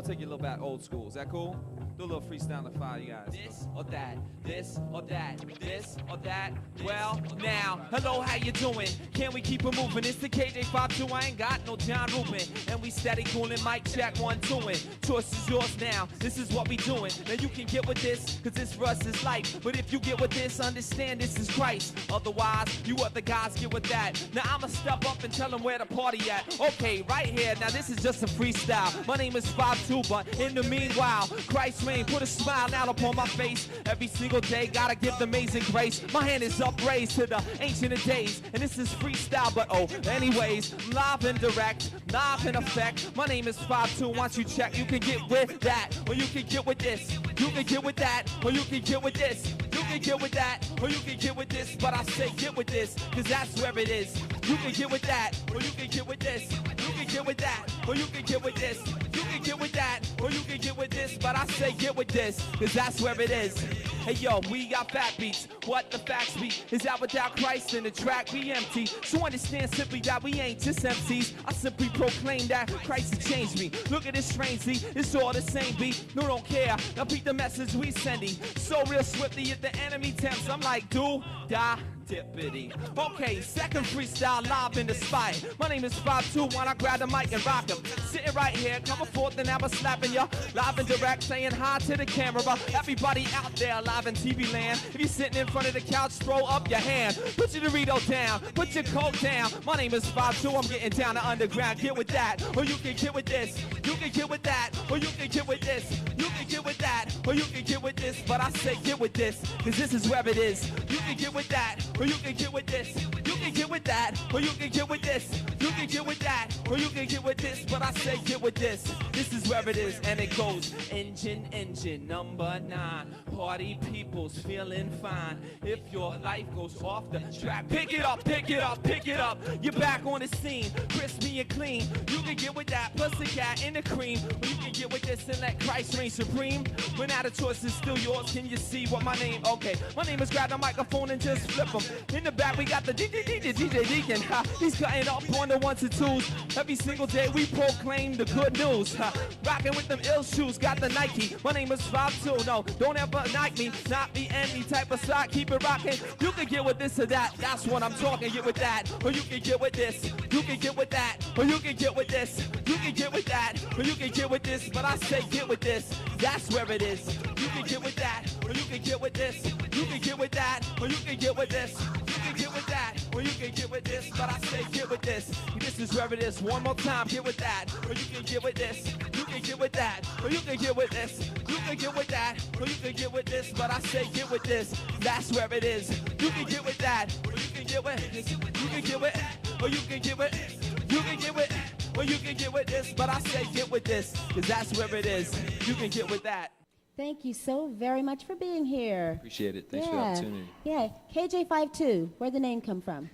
take you a little back old school. Is that cool? Do a little freestyle to fire, you guys. This or that, this or that, this or that. Well, now, hello, how you doing? Can we keep it moving? It's the KJ52, I ain't got no John Rubin. And we steady cooling, mic check, 1, 2, and choice is yours now. This is what we doing. Now you can get with this, cause this for us is life. But if you get with this, understand this is Christ. Otherwise, you other guys get with that. Now I'ma step up and tell them where the party at. Okay, right here, now this is just a freestyle. My name is 52, but in the meanwhile, Christ reign, put a smile out upon my face. Every single day, gotta give the amazing grace. My hand is upraised to the ancient of days, and this is freestyle, but oh, anyways, I'm live and direct, live in effect. My name is 52, once you check, you can get with that, or you can get with this. You can get with that, or you can get with this. You can get with that, or you can get with this, but I say get with this, cause that's where it is. You can get with that, or you can get with this. You can get with that, or you can get with this. You can get with that, or you can get with this, but I say get with this, cause that's where it is. Hey yo, we got fat beats. What the facts be is that without Christ in the track be empty. So understand simply that we ain't just MCs. I simply proclaim that Christ has changed me. Look at this strangely, it's all the same beat. No, don't care. Now beat the message we sending. So real swiftly if the enemy tempts, I'm like do, die. Dippity. Okay, second freestyle live in the spot. My name is 52 when I grab the mic and rock 'em. Sitting right here, coming forth and now I'm slapping ya. Live and direct, saying hi to the camera. Everybody out there live in TV land. If you're sitting in front of the couch, throw up your hand. Put your Dorito down, put your Coke down. My name is 52, I'm getting down to underground. Get with that, or you can get with this. You can get with that, or you can get with this. You can get with that, or you can get with this. But I say get with this, cause this is where it is. You can get with that, or you can get with this. You can get with that, or you can get with this. You can get with that, or you can get with this. But I say get with this. This is where it is, and it goes. Engine, number 9. Party people's feeling fine. If your life goes off the track, pick it up, pick it up, pick it up. You're back on the scene, crispy and clean. You can get with that, plus the cat in the cream. Or you can get with this and let Christ reign supreme. When out of choice is still yours, can you see what my name? Okay, my name is grab the microphone and just flip them. In the back we got the DJ Deacon. He's cutting up on the 1s and 2s. Every single day we proclaim the good news. Rocking with them ill shoes, got the Nike. My name is 52. No, don't ever knock me. Not be any type of stock. Keep it rocking. You can get with this or that. That's what I'm talking. Get with that, or you can get with this. You can get with that, or you can get with this. You can get with that, or you can get with this. But I say get with this. That's where it is. You can get with that, or you can get with this. You can get with that, or you can get with this. You can get with that, or you can get with this. But I say get with this. This is where it is. One more time, get with that, or you can get with this. You can get with that, or you can get with this. You can get with that, or you can get with this. But I say get with this. That's where it is. You can get with that, or you can get with this. You can get with, or you can get with. You can get with, or you can get with this. But I say get with this, cause that's where it is. You can get with that. Thank you so very much for being here. Appreciate it. Thanks for the opportunity. Yeah, KJ52, where'd the name come from?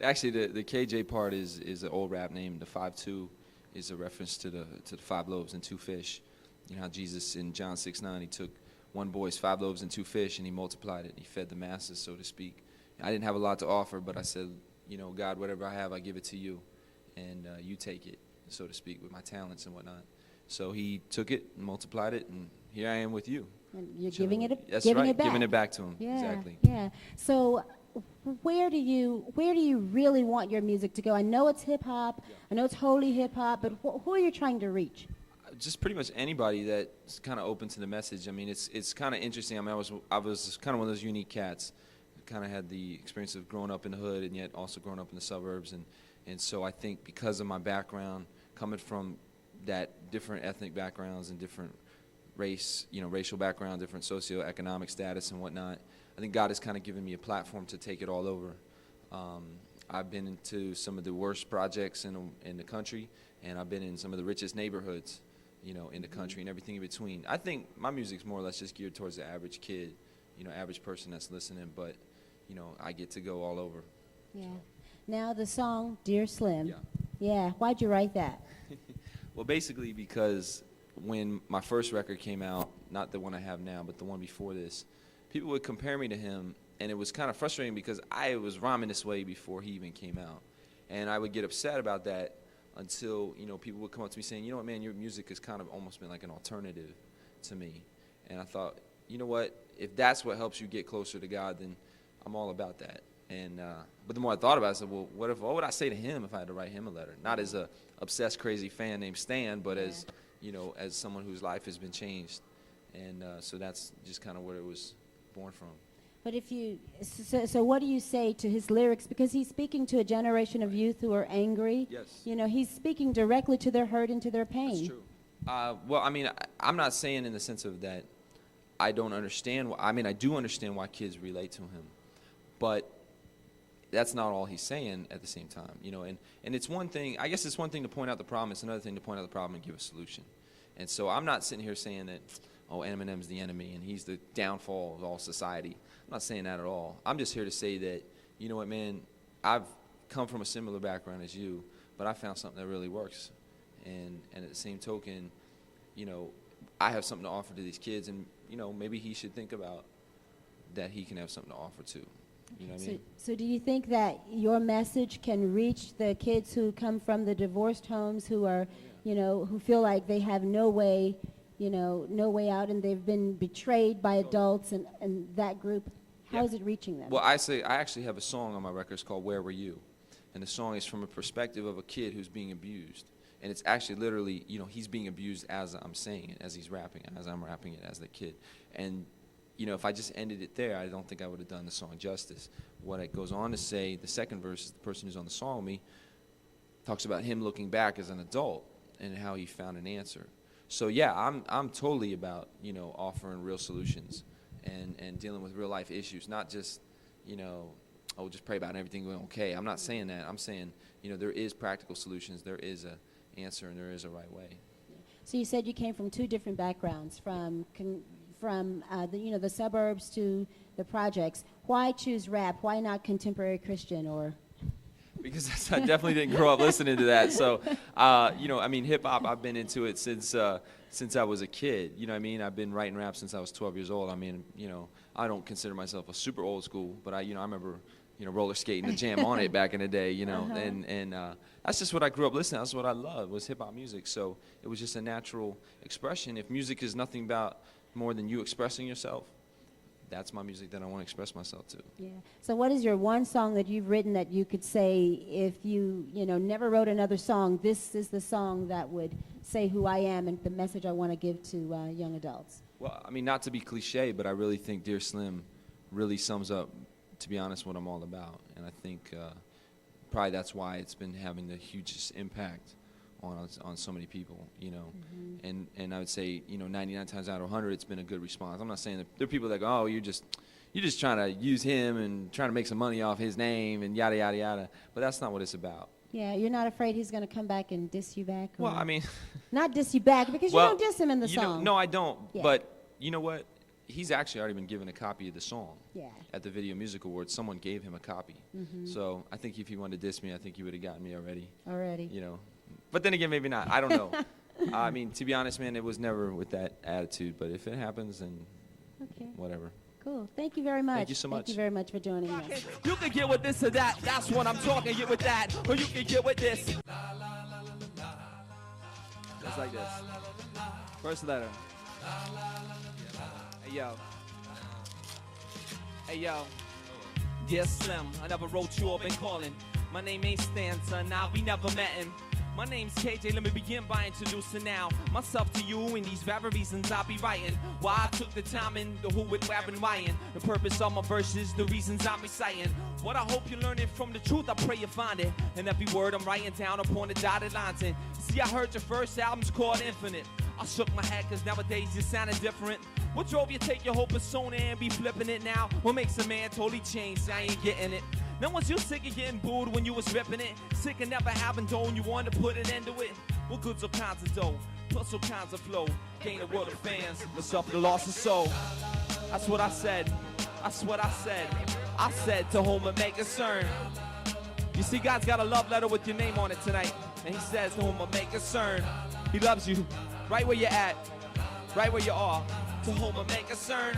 Actually, the KJ part is an old rap name. The 52 is a reference to the 5 loaves and 2 fish. You know how Jesus in John 6:9, he took one boy's 5 loaves and 2 fish and he multiplied it. He fed the masses, so to speak. I didn't have a lot to offer, but I said, you know, God, whatever I have, I give it to you, and you take it, so to speak, with my talents and whatnot. So he took it and multiplied it, and here I am with you. And you're giving it That's giving right, it back. giving it back to him. Yeah, Exactly. Yeah. So where do you really want your music to go? I know it's hip hop. Yeah. I know it's holy hip hop, but who are you trying to reach? Just pretty much anybody that's kind of open to the message. I mean, it's kind of interesting. I mean, I was kind of one of those unique cats. Kind of had the experience of growing up in the hood and yet also growing up in the suburbs, and so I think because of my background, coming from that different ethnic backgrounds and different racial background, different socioeconomic status and whatnot, I think God has kind of given me a platform to take it all over. I've been into some of the worst projects in the country, and I've been in some of the richest neighborhoods, you know, in the country and everything in between. I think my music's more or less just geared towards the average kid, you know, average person that's listening, but, you know, I get to go all over. Yeah. Now the song Dear Slim. Yeah. Yeah. Why'd you write that? Well, basically because when my first record came out, not the one I have now, but the one before this, people would compare me to him, and it was kind of frustrating because I was rhyming this way before he even came out. And I would get upset about that until, you know, people would come up to me saying, you know what, man, your music has kind of almost been like an alternative to me. And I thought, you know what, if that's what helps you get closer to God, then I'm all about that. And but the more I thought about it, I said, well, what would I say to him if I had to write him a letter? Not as a obsessed, crazy fan named Stan, but as, you know, as someone whose life has been changed. And so that's just kind of where it was born from. But if you, so what do you say to his lyrics? Because he's speaking to a generation of youth who are angry. Yes. You know, he's speaking directly to their hurt and to their pain. That's true. Well, I mean, I'm not saying in the sense of that I don't understand. I mean, I do understand why kids relate to him. But that's not all he's saying at the same time, you know. And it's one thing, I guess it's one thing to point out the problem. It's another thing to point out the problem and give a solution. And so I'm not sitting here saying that, oh, Eminem's the enemy and he's the downfall of all society. I'm not saying that at all. I'm just here to say that, you know what, man, I've come from a similar background as you, but I found something that really works. And at the same token, you know, I have something to offer to these kids, and, you know, maybe he should think about that he can have something to offer too. You know what I mean? So do you think that your message can reach the kids who come from the divorced homes, who are, you know, who feel like they have no way, you know, no way out, and they've been betrayed by adults and that group? How is it reaching them? Well, I actually have a song on my records called Where Were You? And the song is from a perspective of a kid who's being abused. And it's actually literally, you know, he's being abused as I'm saying it, as he's rapping it, as I'm rapping it, as the kid. And, you know, if I just ended it there, I don't think I would have done the song justice. What it goes on to say, the second verse is the person who's on the song with me, talks about him looking back as an adult and how he found an answer. So, yeah, I'm totally about, you know, offering real solutions and dealing with real life issues, not just, you know, oh, just pray about everything going okay. I'm not saying that. I'm saying, you know, there is practical solutions, there is a answer, and there is a right way. So you said you came from two different backgrounds, from the, you know, the suburbs to the projects. Why choose rap? Why not contemporary Christian or? Because I definitely didn't grow up listening to that. So, you know, I mean, hip hop, I've been into it since I was a kid. You know what I mean? I've been writing rap since I was 12 years old. I mean, you know, I don't consider myself a super old school, but I remember, you know, roller skating the Jam on It back in the day, you know, and that's just what I grew up listening to. That's what I loved, was hip hop music. So it was just a natural expression. If music is nothing about more than you expressing yourself, that's my music that I want to express myself to. Yeah. So what is your one song that you've written that you could say, if you know, never wrote another song, this is the song that would say who I am and the message I want to give to young adults? Well, I mean, not to be cliche, but I really think Dear Slim really sums up, to be honest, what I'm all about. And I think probably that's why it's been having the hugest impact on so many people, you know. Mm-hmm. And I would say, you know, 99 times out of 100, it's been a good response. I'm not saying that there are people that go, oh, you're just trying to use him and trying to make some money off his name and yada, yada, yada. But that's not what it's about. Yeah, you're not afraid he's going to come back and diss you back? Well, I mean... not diss you back, because you don't diss him in the song. No, I don't. Yeah. But you know what? He's actually already been given a copy of the song. Yeah. At the Video Music Awards. Someone gave him a copy. Mm-hmm. So I think if he wanted to diss me, I think he would have gotten me already. You know. But then again, maybe not. I don't know. I mean, to be honest, man, it was never with that attitude. But if it happens, then whatever. Cool. Thank you very much. Thank you so much. Thank you very much for joining us. You can get with this or that, that's what I'm talking, get with that, or you can get with this. Just like this. First letter. Hey, yo. Hey, yo. Dear Slim, I never wrote you or been calling. My name ain't Stan, son, nah, we never met him. My name's KJ, let me begin by introducing now myself to you and these very reasons I'll be writing. Why I took the time and the who with where and why, and the purpose of my verses, the reasons I'm reciting. What I hope you're learning from the truth, I pray you find it. And every word I'm writing down upon the dotted lines. And see, I heard your first album's called Infinite. I shook my head cause nowadays you sounding different. What drove you take your whole persona and be flipping it now? What makes a man totally change? I ain't getting it. Now was you sick of getting booed when you was ripping it? Sick of never having dough and you wanted to put an end to it? Well, goods all kinds of dough, plus all kinds of flow. Gain a world of fans, let's suffer the loss of soul. That's what I said, that's what I said. I said to whom it may concern. You see, God's got a love letter with your name on it tonight. And he says to whom it may concern. He loves you right where you're at, right where you are. To whom it may concern.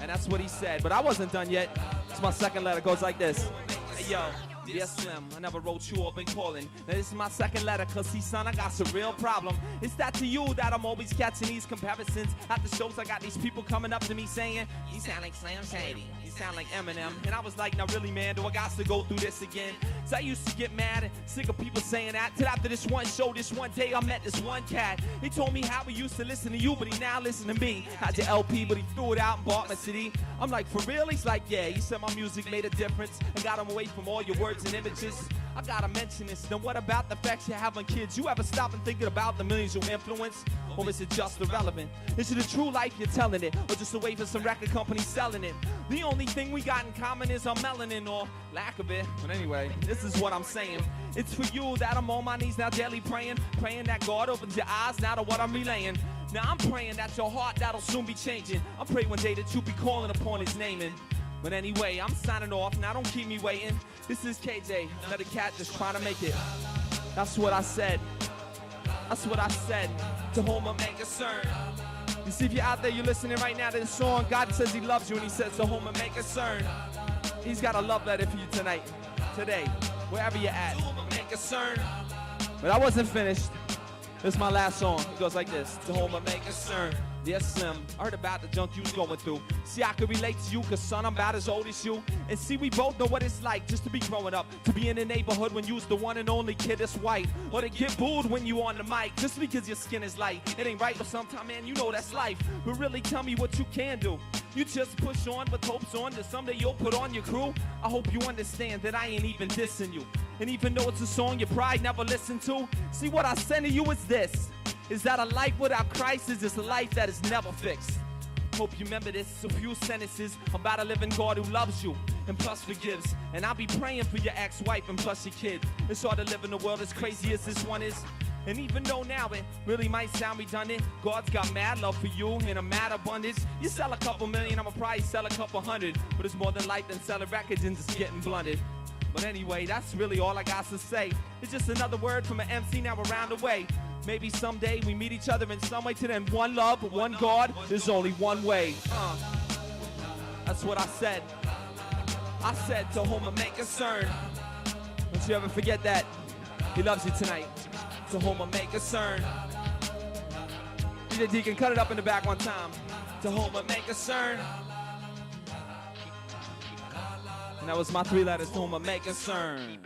And that's what he said. But I wasn't done yet. It's my second letter, goes like this. Hey, yo. Dear Slim, I never wrote you or been calling. Now this is my second letter, cause see son, I got some real problem. It's that to you that I'm always catching these comparisons. At the shows I got these people coming up to me saying, you sound like Slim Shady, you sound like Eminem. And I was like, now really man, do I got to go through this again? So I used to get mad and sick of people saying that. Till after this one show, this one day I met this one cat. He told me how he used to listen to you, but he now listen to me. Had your LP, but he threw it out and bought my CD. I'm like, for real? He's like, yeah. He said my music made a difference and got him away from all your words and images. I gotta mention this. Then what about the effects you have on kids? You ever stop and thinking about the millions you influence? Or is it just irrelevant? Is it a true life you're telling it? Or just a way for some record companies selling it? The only thing we got in common is our melanin or lack of it. But anyway, this is what I'm saying. It's for you that I'm on my knees now daily praying. Praying that God opens your eyes now to what I'm relaying. Now I'm praying that your heart that'll soon be changing. I pray one day that you be calling upon his name. But anyway, I'm signing off. Now don't keep me waiting. This is KJ, another cat just trying to make it. That's what I said. That's what I said. To whom I make a concern. You see, if you're out there, you're listening right now to this song, God says he loves you and he says to whom I make a concern. He's got a love letter for you tonight, today, wherever you're at. To whom I make a concern. But I wasn't finished. This is my last song. It goes like this. To whom I make a concern. Dear Slim, I heard about the junk you was going through. See, I could relate to you, cause son, I'm about as old as you. And see, we both know what it's like just to be growing up. To be in the neighborhood when you's the one and only kid that's white. Or to get booed when you on the mic, just because your skin is light. It ain't right, but sometime, man, you know that's life. But really tell me what you can do. You just push on with hopes on that someday you'll put on your crew. I hope you understand that I ain't even dissing you. And even though it's a song your pride never listened to, see what I send to you is this. Is that a life without Christ is just a life that is never fixed. Hope you remember this, a few sentences about a living God who loves you and plus forgives. And I'll be praying for your ex-wife and plus your kid. It's hard to live in a world as crazy as this one is. And even though now it really might sound redundant, God's got mad love for you in a mad abundance. You sell a couple million, I'ma probably sell a couple hundred. But it's more than life than selling records and just getting blunted. But anyway, that's really all I got to say. It's just another word from an MC now around the way. Maybe someday we meet each other in some way. To then one love, one God, there's only one way. That's what I said. I said to whom I make concern. Don't you ever forget that. He loves you tonight. To whom I make concern. You can cut it up in the back one time. To whom I make concern. And that was my 3 letters. To whom I make concern.